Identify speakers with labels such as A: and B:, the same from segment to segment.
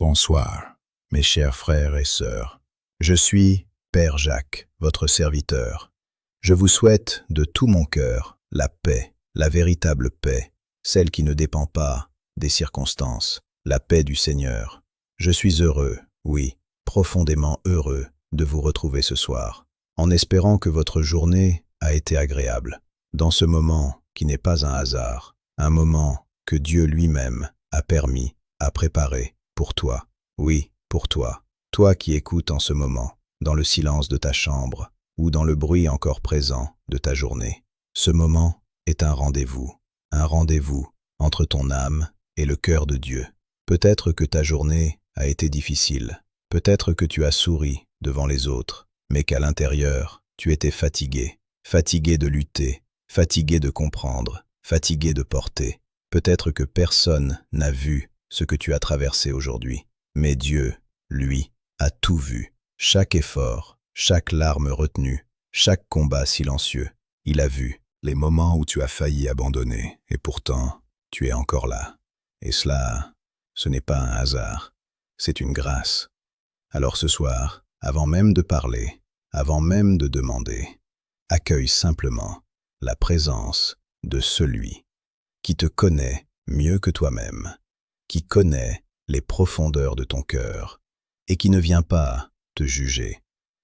A: Bonsoir, mes chers frères et sœurs. Je suis Père Jacques, votre serviteur. Je vous souhaite de tout mon cœur la paix, la véritable paix, celle qui ne dépend pas des circonstances, la paix du Seigneur. Je suis heureux, oui, profondément heureux de vous retrouver ce soir, en espérant que votre journée a été agréable, dans ce moment qui n'est pas un hasard, un moment que Dieu lui-même a permis, a préparé pour toi, oui, pour toi, toi qui écoutes en ce moment, dans le silence de ta chambre ou dans le bruit encore présent de ta journée. Ce moment est un rendez-vous entre ton âme et le cœur de Dieu. Peut-être que ta journée a été difficile, peut-être que tu as souri devant les autres, mais qu'à l'intérieur, tu étais fatigué, fatigué de lutter, fatigué de comprendre, fatigué de porter. Peut-être que personne n'a vu ce que tu as traversé aujourd'hui, mais Dieu, lui, a tout vu, chaque effort, chaque larme retenue, chaque combat silencieux. Il a vu les moments où tu as failli abandonner, et pourtant, tu es encore là. Et cela, ce n'est pas un hasard, c'est une grâce. Alors ce soir, avant même de parler, avant même de demander, accueille simplement la présence de celui qui te connaît mieux que toi-même, qui connaît les profondeurs de ton cœur et qui ne vient pas te juger,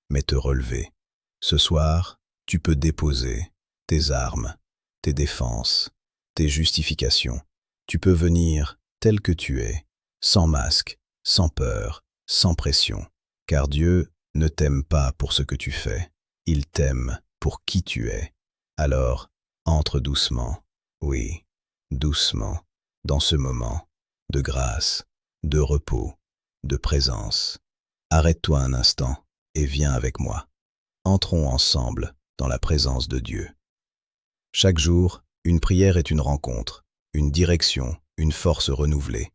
A: mais te relever. Ce soir, tu peux déposer tes armes, tes défenses, tes justifications. Tu peux venir tel que tu es, sans masque, sans peur, sans pression, car Dieu ne t'aime pas pour ce que tu fais, il t'aime pour qui tu es. Alors, entre doucement, oui, doucement, dans ce moment de grâce, de repos, de présence. Arrête-toi un instant et viens avec moi. Entrons ensemble dans la présence de Dieu. Chaque jour, une prière est une rencontre, une direction, une force renouvelée.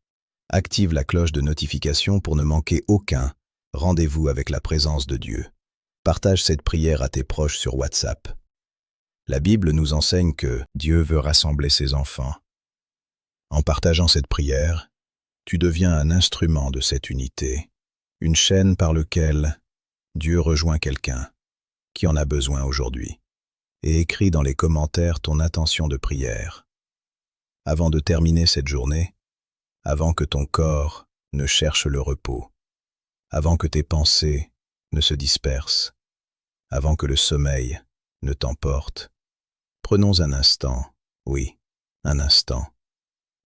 A: Active la cloche de notification pour ne manquer aucun rendez-vous avec la présence de Dieu. Partage cette prière à tes proches sur WhatsApp. La Bible nous enseigne que Dieu veut rassembler ses enfants. En partageant cette prière, tu deviens un instrument de cette unité, une chaîne par laquelle Dieu rejoint quelqu'un qui en a besoin aujourd'hui. Et écris dans les commentaires ton intention de prière. Avant de terminer cette journée, avant que ton corps ne cherche le repos, avant que tes pensées ne se dispersent, avant que le sommeil ne t'emporte, prenons un instant, oui, un instant,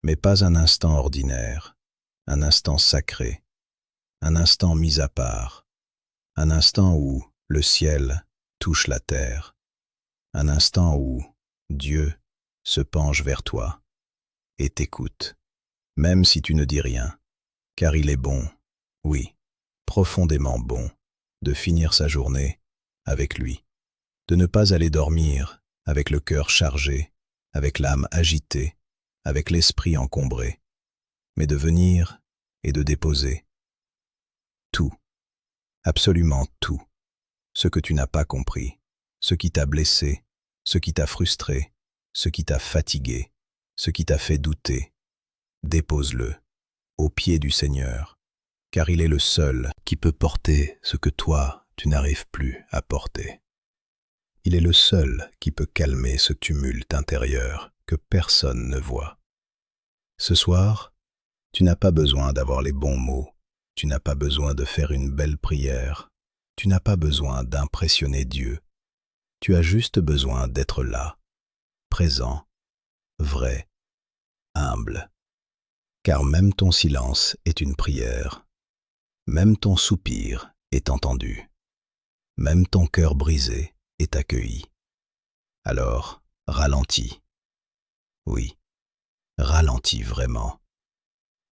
A: mais pas un instant ordinaire, un instant sacré, un instant mis à part, un instant où le ciel touche la terre, un instant où Dieu se penche vers toi et t'écoute, même si tu ne dis rien, car il est bon, oui, profondément bon, de finir sa journée avec lui, de ne pas aller dormir avec le cœur chargé, avec l'âme agitée, avec l'esprit encombré, mais de venir et de déposer tout, absolument tout, ce que tu n'as pas compris, ce qui t'a blessé, ce qui t'a frustré, ce qui t'a fatigué, ce qui t'a fait douter. Dépose-le aux pieds du Seigneur, car il est le seul qui peut porter ce que toi, tu n'arrives plus à porter. Il est le seul qui peut calmer ce tumulte intérieur que personne ne voit. Ce soir, tu n'as pas besoin d'avoir les bons mots, tu n'as pas besoin de faire une belle prière, tu n'as pas besoin d'impressionner Dieu. Tu as juste besoin d'être là, présent, vrai, humble. Car même ton silence est une prière, même ton soupir est entendu, même ton cœur brisé est accueilli. Alors, ralentis. Oui, ralentis vraiment.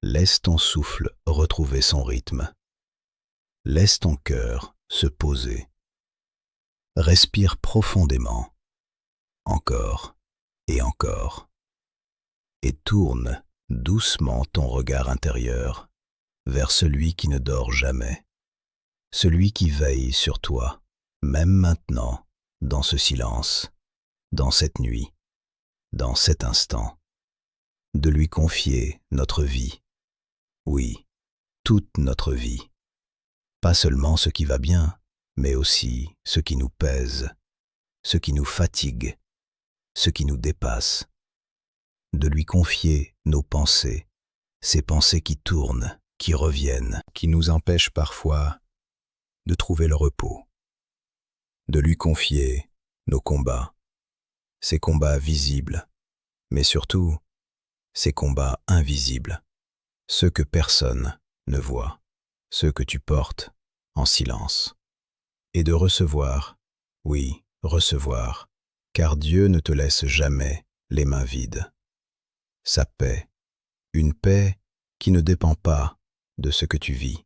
A: Laisse ton souffle retrouver son rythme. Laisse ton cœur se poser. Respire profondément, encore et encore, et tourne doucement ton regard intérieur vers celui qui ne dort jamais, celui qui veille sur toi, même maintenant, dans ce silence, dans cette nuit, dans cet instant, de lui confier notre vie. Oui, toute notre vie. Pas seulement ce qui va bien, mais aussi ce qui nous pèse, ce qui nous fatigue, ce qui nous dépasse. De lui confier nos pensées, ces pensées qui tournent, qui reviennent, qui nous empêchent parfois de trouver le repos. De lui confier nos combats, ces combats visibles, mais surtout ces combats invisibles, ceux que personne ne voit, ceux que tu portes en silence. Et de recevoir, oui, recevoir, car Dieu ne te laisse jamais les mains vides. Sa paix, une paix qui ne dépend pas de ce que tu vis.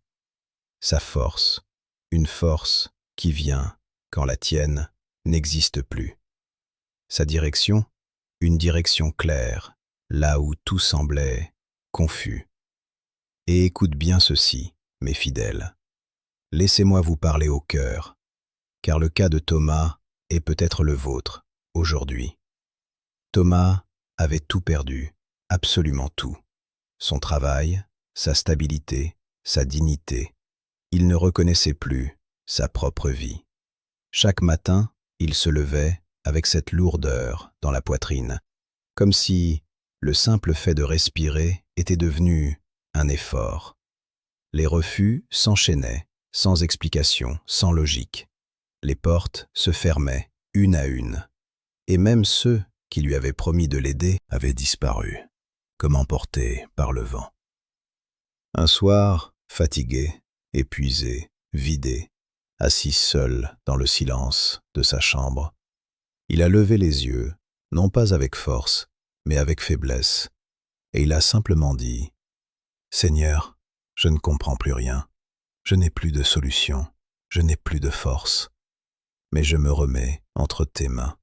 A: Sa force, une force qui vient quand la tienne n'existe plus. Sa direction, une direction claire, là où tout semblait confus. Et écoute bien ceci, mes fidèles. Laissez-moi vous parler au cœur, car le cas de Thomas est peut-être le vôtre aujourd'hui. Thomas avait tout perdu, absolument tout. Son travail, sa stabilité, sa dignité. Il ne reconnaissait plus sa propre vie. Chaque matin, il se levait avec cette lourdeur dans la poitrine, comme si le simple fait de respirer était devenu un effort. Les refus s'enchaînaient, sans explication, sans logique. Les portes se fermaient, une à une, et même ceux qui lui avaient promis de l'aider avaient disparu, comme emportés par le vent. Un soir, fatigué, épuisé, vidé, assis seul dans le silence de sa chambre, il a levé les yeux, non pas avec force, mais avec faiblesse, et il a simplement dit « Seigneur, je ne comprends plus rien, je n'ai plus de solution, je n'ai plus de force, mais je me remets entre tes mains. »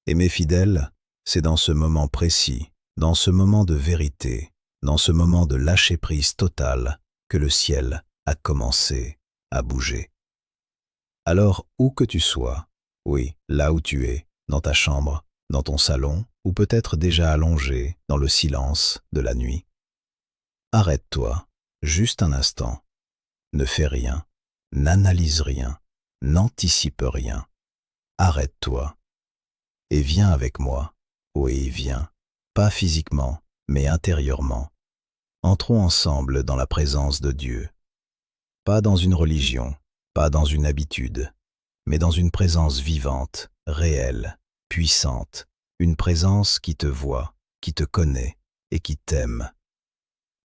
A: Et mes fidèles, c'est dans ce moment précis, dans ce moment de vérité, dans ce moment de lâcher-prise totale, que le ciel a commencé à bouger. Alors, où que tu sois, oui, là où tu es, dans ta chambre, dans ton salon, ou peut-être déjà allongé dans le silence de la nuit, arrête-toi, juste un instant, ne fais rien, n'analyse rien, n'anticipe rien, arrête-toi, et viens avec moi, oui, viens, pas physiquement, mais intérieurement. Entrons ensemble dans la présence de Dieu. Pas dans une religion, pas dans une habitude, mais dans une présence vivante, réelle, puissante, une présence qui te voit, qui te connaît et qui t'aime.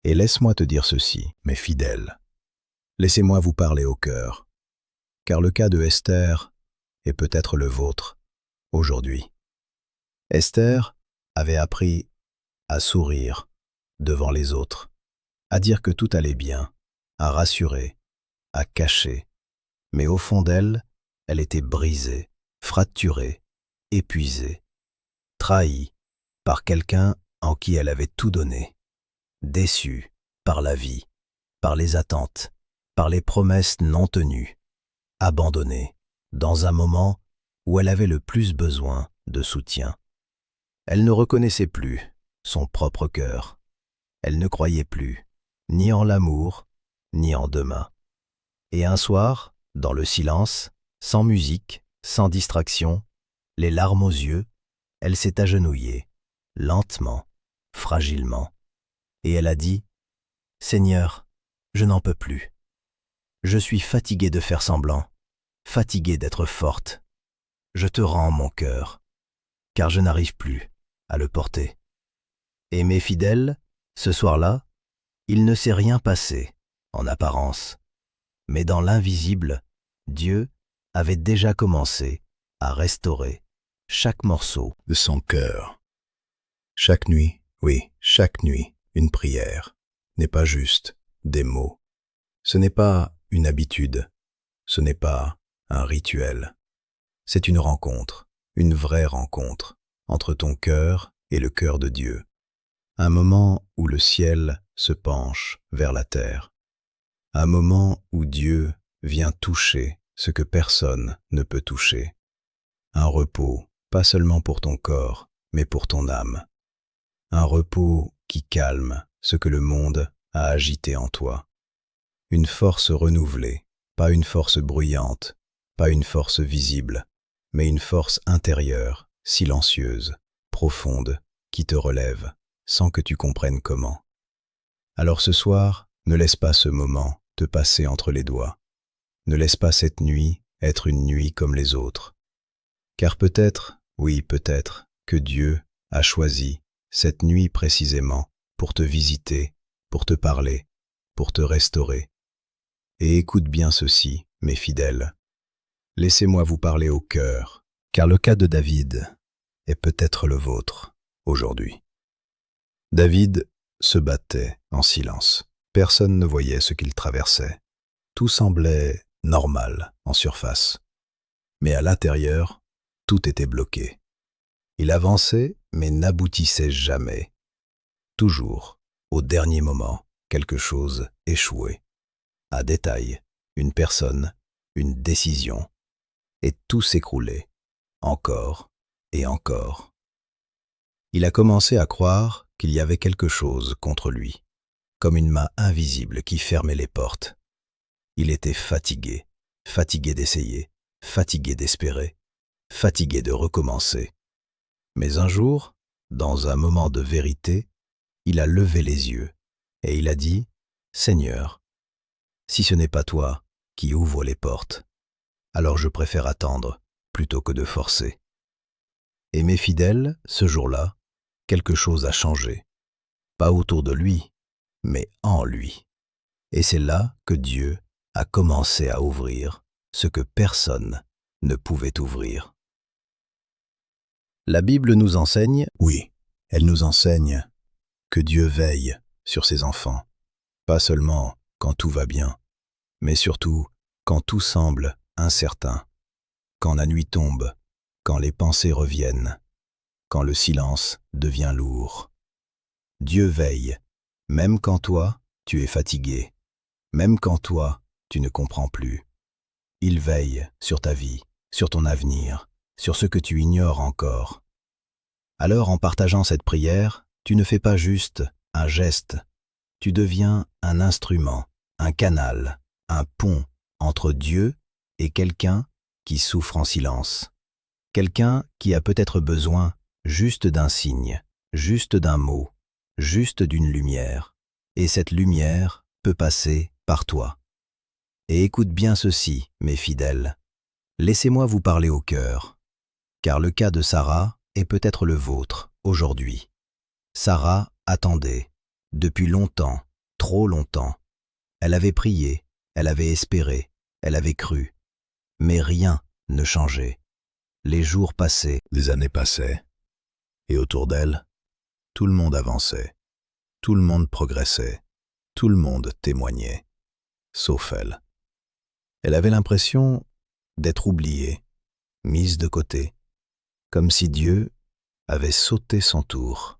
A: Et laisse-moi te dire ceci, mes fidèles. Laissez-moi vous parler au cœur, car le cas de Esther est peut-être le vôtre aujourd'hui. Esther avait appris à sourire devant les autres, à dire que tout allait bien, à rassurer, à cacher. Mais au fond d'elle, elle était brisée, fracturée, épuisée, trahie par quelqu'un en qui elle avait tout donné, déçue par la vie, par les attentes, par les promesses non tenues, abandonnée dans un moment où elle avait le plus besoin de soutien. Elle ne reconnaissait plus son propre cœur. Elle ne croyait plus ni en l'amour, ni en demain. Et un soir, dans le silence, sans musique, sans distraction, les larmes aux yeux, elle s'est agenouillée, lentement, fragilement. Et elle a dit « Seigneur, je n'en peux plus. Je suis fatiguée de faire semblant, fatiguée d'être forte. Je te rends mon cœur, car je n'arrive plus à le porter. » Et mes fidèles, ce soir-là, il ne s'est rien passé, en apparence. Mais dans l'invisible, Dieu avait déjà commencé à restaurer chaque morceau de son cœur. Chaque nuit, oui, chaque nuit, une prière n'est pas juste des mots. Ce n'est pas une habitude, ce n'est pas un rituel. C'est une rencontre, une vraie rencontre, entre ton cœur et le cœur de Dieu. Un moment où le ciel se penche vers la terre. Un moment où Dieu vient toucher ce que personne ne peut toucher. Un repos, pas seulement pour ton corps, mais pour ton âme. Un repos qui calme ce que le monde a agité en toi. une force renouvelée, pas une force bruyante, pas une force visible, mais une force intérieure, silencieuse, profonde, qui te relève, sans que tu comprennes comment. Alors ce soir, ne laisse pas ce moment te passer entre les doigts. Ne laisse pas cette nuit être une nuit comme les autres. Car peut-être, oui peut-être, que Dieu a choisi cette nuit précisément pour te visiter, pour te parler, pour te restaurer. Et écoute bien ceci, mes fidèles. Laissez-moi vous parler au cœur, car le cas de David est peut-être le vôtre aujourd'hui. David se battait en silence. Personne ne voyait ce qu'il traversait. Tout semblait normal en surface. Mais à l'intérieur, tout était bloqué. Il avançait, mais n'aboutissait jamais. Toujours, au dernier moment, quelque chose échouait. Un détail, une personne, une décision. Et tout s'écroulait, encore et encore. Il a commencé à croire qu'il y avait quelque chose contre lui, comme une main invisible qui fermait les portes. Il était fatigué, fatigué d'essayer, fatigué d'espérer, fatigué de recommencer. Mais un jour, dans un moment de vérité, il a levé les yeux et il a dit « Seigneur, si ce n'est pas toi qui ouvre les portes, alors je préfère attendre plutôt que de forcer. » Et mes fidèles, ce jour-là, quelque chose a changé. Pas autour de lui, mais en lui. Et c'est là que Dieu a commencé à ouvrir ce que personne ne pouvait ouvrir. La Bible nous enseigne, oui, elle nous enseigne que Dieu veille sur ses enfants, pas seulement quand tout va bien, mais surtout quand tout semble incertain, quand la nuit tombe, quand les pensées reviennent, quand le silence devient lourd. Dieu veille, même quand toi, tu es fatigué, même quand toi, tu ne comprends plus. Il veille sur ta vie, sur ton avenir, sur ce que tu ignores encore. Alors, en partageant cette prière, tu ne fais pas juste un geste, tu deviens un instrument, un canal, un pont entre Dieu et quelqu'un qui souffre en silence. Quelqu'un qui a peut-être besoin juste d'un signe, juste d'un mot, juste d'une lumière. Et cette lumière peut passer par toi. Et écoute bien ceci, mes fidèles. Laissez-moi vous parler au cœur, car le cas de Sarah est peut-être le vôtre aujourd'hui. Sarah attendait, depuis longtemps, trop longtemps. Elle avait prié, elle avait espéré, elle avait cru. Mais rien ne changeait. Les jours passaient, les années passaient. Et autour d'elle, tout le monde avançait, tout le monde progressait, tout le monde témoignait, sauf elle. Elle avait l'impression d'être oubliée, mise de côté, comme si Dieu avait sauté son tour.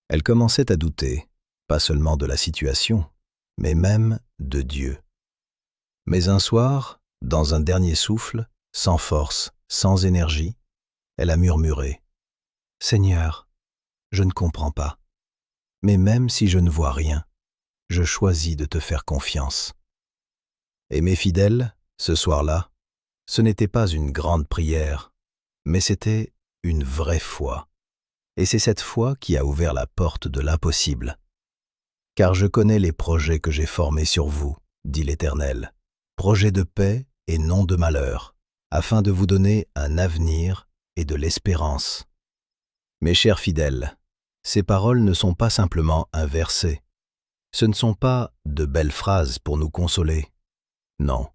A: Elle commençait à douter, pas seulement de la situation, mais même de Dieu. Mais un soir, dans un dernier souffle, sans force, sans énergie, elle a murmuré « Seigneur, je ne comprends pas, mais même si je ne vois rien, je choisis de te faire confiance. » Et mes fidèles, ce soir-là, ce n'était pas une grande prière, mais c'était une vraie foi. Et c'est cette foi qui a ouvert la porte de l'impossible. « Car je connais les projets que j'ai formés sur vous, dit l'Éternel, projets de paix et non de malheur, afin de vous donner un avenir et de l'espérance. » Mes chers fidèles, ces paroles ne sont pas simplement un verset. Ce ne sont pas de belles phrases pour nous consoler. Non,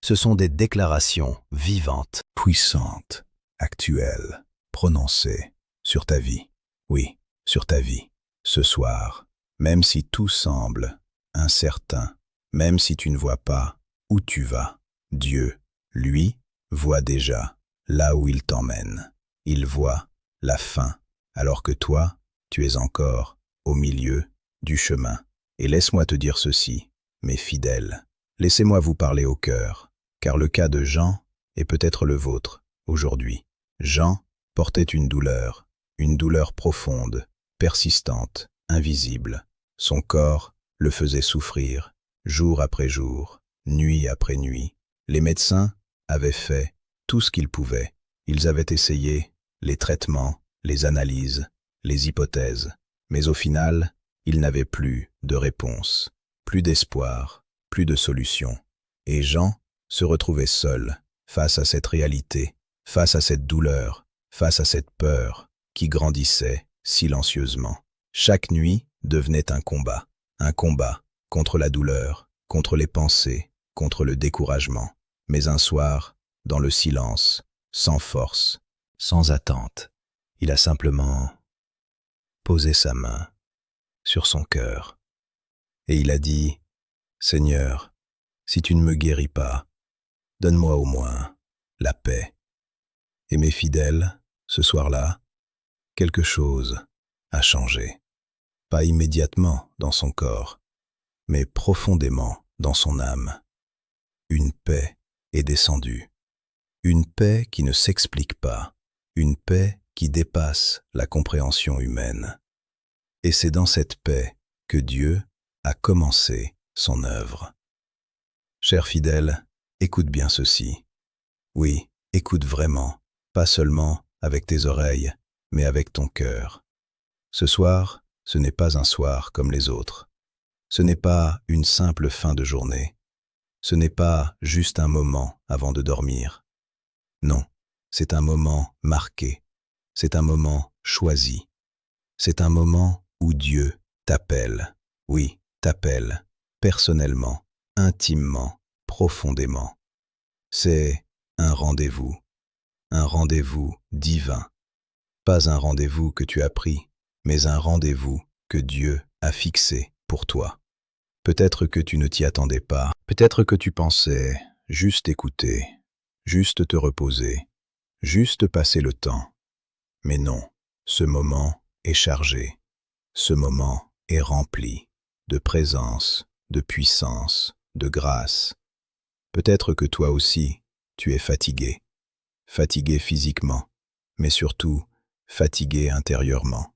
A: ce sont des déclarations vivantes, puissantes, actuelles, prononcées sur ta vie. Oui, sur ta vie. Ce soir, même si tout semble incertain, même si tu ne vois pas où tu vas, Dieu, lui, voit déjà là où il t'emmène. Il voit la fin, alors que toi, tu es encore au milieu du chemin. Et laisse-moi te dire ceci, mes fidèles, laissez-moi vous parler au cœur, car le cas de Jean est peut-être le vôtre aujourd'hui. Jean portait une douleur profonde, persistante, invisible. Son corps le faisait souffrir jour après jour, nuit après nuit. Les médecins avaient fait tout ce qu'ils pouvaient. Ils avaient essayé les traitements, les analyses, les hypothèses. Mais au final, ils n'avaient plus de réponse, plus d'espoir, plus de solution. Et Jean se retrouvait seul face à cette réalité, face à cette douleur, face à cette peur qui grandissait silencieusement. Chaque nuit devenait un combat contre la douleur, contre les pensées, contre le découragement. Mais un soir, dans le silence, sans force, sans attente, il a simplement posé sa main sur son cœur. Et il a dit, « Seigneur, si tu ne me guéris pas, donne-moi au moins la paix. » Et mes fidèles, ce soir-là, quelque chose a changé. Pas immédiatement dans son corps, mais profondément dans son âme. Une paix est descendue. Une paix qui ne s'explique pas. Une paix qui dépasse la compréhension humaine. Et c'est dans cette paix que Dieu a commencé son œuvre. Chers fidèles, écoute bien ceci. Oui, écoute vraiment, pas seulement avec tes oreilles, mais avec ton cœur. Ce soir, ce n'est pas un soir comme les autres. Ce n'est pas une simple fin de journée. Ce n'est pas juste un moment avant de dormir. Non, c'est un moment marqué. C'est un moment choisi. C'est un moment où Dieu t'appelle. Oui, t'appelle, personnellement, intimement, profondément. C'est un rendez-vous divin. Pas un rendez-vous que tu as pris, mais un rendez-vous que Dieu a fixé pour toi. Peut-être que tu ne t'y attendais pas, peut-être que tu pensais juste écouter, juste te reposer, juste passer le temps. Mais non, ce moment est chargé, ce moment est rempli de présence, de puissance, de grâce. Peut-être que toi aussi, tu es fatigué physiquement, mais surtout fatigué intérieurement,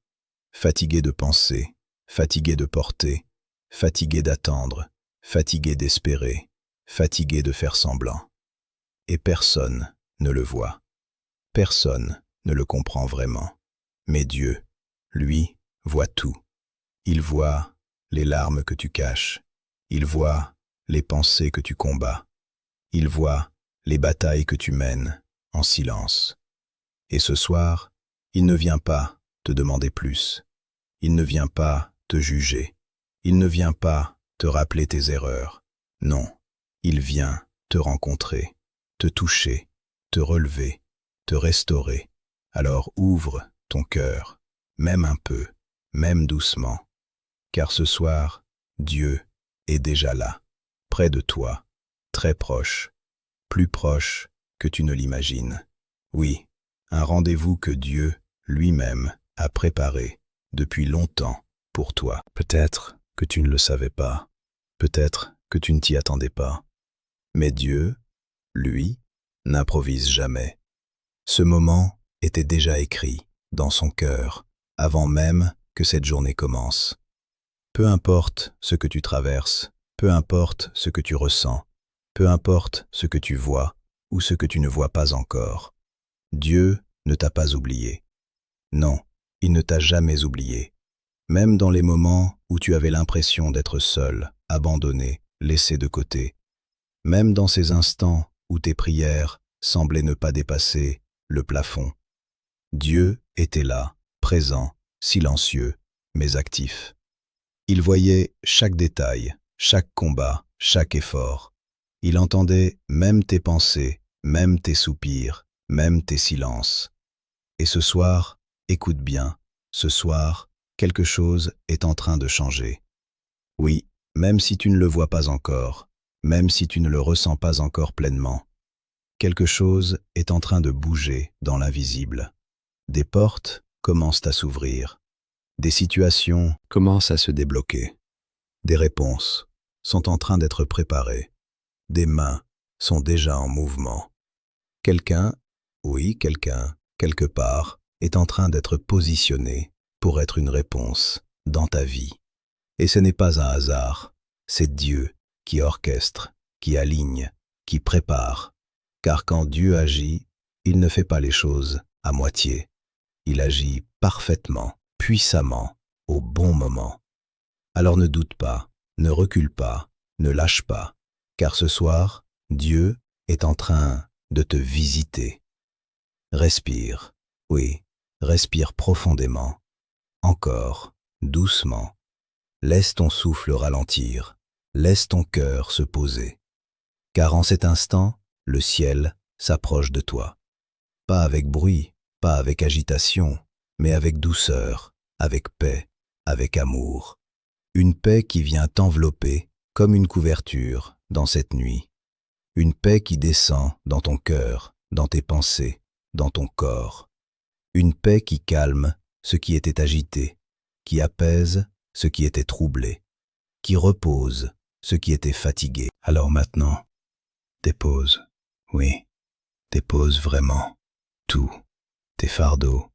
A: fatigué de penser, fatigué de porter, fatigué d'attendre, fatigué d'espérer, fatigué de faire semblant. Et personne ne le voit, personne ne le comprend vraiment. Mais Dieu, lui, voit tout. Il voit les larmes que tu caches, il voit les pensées que tu combats, il voit les batailles que tu mènes en silence. Et ce soir, il ne vient pas te demander plus, il ne vient pas te juger, il ne vient pas te rappeler tes erreurs. Non, il vient te rencontrer, te toucher, te relever, te restaurer. Alors ouvre ton cœur, même un peu, même doucement. Car ce soir, Dieu est déjà là, près de toi, très proche, plus proche que tu ne l'imagines. Oui, un rendez-vous que Dieu lui-même a préparé depuis longtemps pour toi. Peut-être que tu ne le savais pas, peut-être que tu ne t'y attendais pas. Mais Dieu, lui, n'improvise jamais. Ce moment était déjà écrit dans son cœur, avant même que cette journée commence. Peu importe ce que tu traverses, peu importe ce que tu ressens, peu importe ce que tu vois ou ce que tu ne vois pas encore, Dieu ne t'a pas oublié. Non, il ne t'a jamais oublié. Même dans les moments où tu avais l'impression d'être seul, abandonné, laissé de côté. Même dans ces instants où tes prières semblaient ne pas dépasser le plafond. Dieu était là, présent, silencieux, mais actif. Il voyait chaque détail, chaque combat, chaque effort. Il entendait même tes pensées, même tes soupirs, même tes silences. Et ce soir, écoute bien, ce soir, quelque chose est en train de changer. Oui, même si tu ne le vois pas encore, même si tu ne le ressens pas encore pleinement, quelque chose est en train de bouger dans l'invisible. Des portes commencent à s'ouvrir. Des situations commencent à se débloquer. Des réponses sont en train d'être préparées. Des mains sont déjà en mouvement. Quelqu'un, oui, quelqu'un, quelque part, est en train d'être positionné pour être une réponse dans ta vie. Et ce n'est pas un hasard, c'est Dieu qui orchestre, qui aligne, qui prépare. Car quand Dieu agit, il ne fait pas les choses à moitié. Il agit parfaitement, puissamment, au bon moment. Alors ne doute pas, ne recule pas, ne lâche pas, car ce soir, Dieu est en train de te visiter. Respire, oui, respire profondément, encore, doucement. Laisse ton souffle ralentir, laisse ton cœur se poser. Car en cet instant, le ciel s'approche de toi. Pas avec bruit, pas avec agitation, mais avec douceur, avec paix, avec amour. Une paix qui vient t'envelopper comme une couverture dans cette nuit. Une paix qui descend dans ton cœur, dans tes pensées, dans ton corps. Une paix qui calme ce qui était agité, qui apaise ce qui était troublé, qui repose ce qui était fatigué. Alors maintenant, dépose, oui, dépose vraiment tout, tes fardeaux,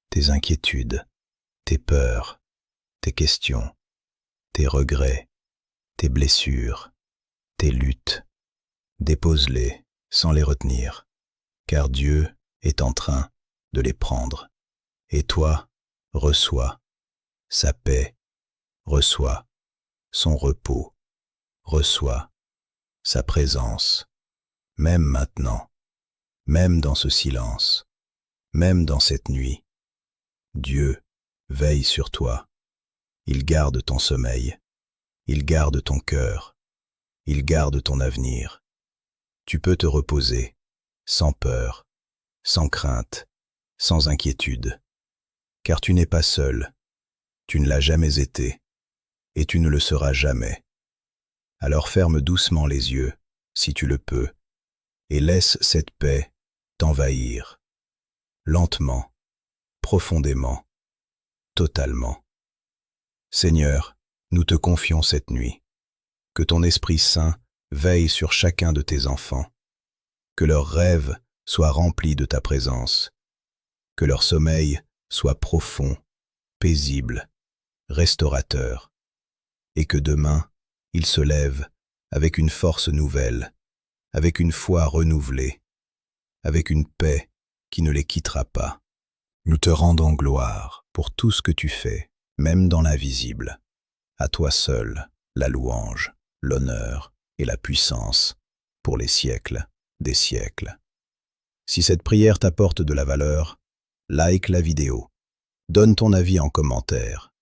A: tes inquiétudes, tes peurs, tes questions, tes regrets, tes blessures, tes luttes. Dépose-les sans les retenir, car Dieu est en train de les prendre. Et toi, reçois sa paix, reçois son repos, reçois sa présence, même maintenant, même dans ce silence, même dans cette nuit. Dieu veille sur toi, il garde ton sommeil, il garde ton cœur, il garde ton avenir. Tu peux te reposer, sans peur, sans crainte, sans inquiétude, car tu n'es pas seul, tu ne l'as jamais été, et tu ne le seras jamais. Alors ferme doucement les yeux, si tu le peux, et laisse cette paix t'envahir, lentement, profondément, totalement. Seigneur, nous te confions cette nuit. Que ton Esprit Saint veille sur chacun de tes enfants. Que leurs rêves soient remplis de ta présence. Que leur sommeil soit profond, paisible, restaurateur. Et que demain, ils se lèvent avec une force nouvelle, avec une foi renouvelée, avec une paix qui ne les quittera pas. Nous te rendons gloire pour tout ce que tu fais, même dans l'invisible. À toi seul, la louange, l'honneur et la puissance pour les siècles des siècles. Si cette prière t'apporte de la valeur, like la vidéo, donne ton avis en commentaire,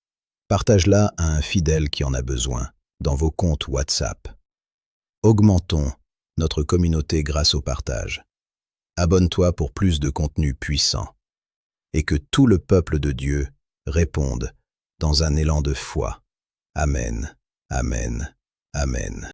A: partage-la à un fidèle qui en a besoin dans vos comptes WhatsApp. Augmentons notre communauté grâce au partage. Abonne-toi pour plus de contenu puissant et que tout le peuple de Dieu réponde dans un élan de foi. Amen, amen, amen.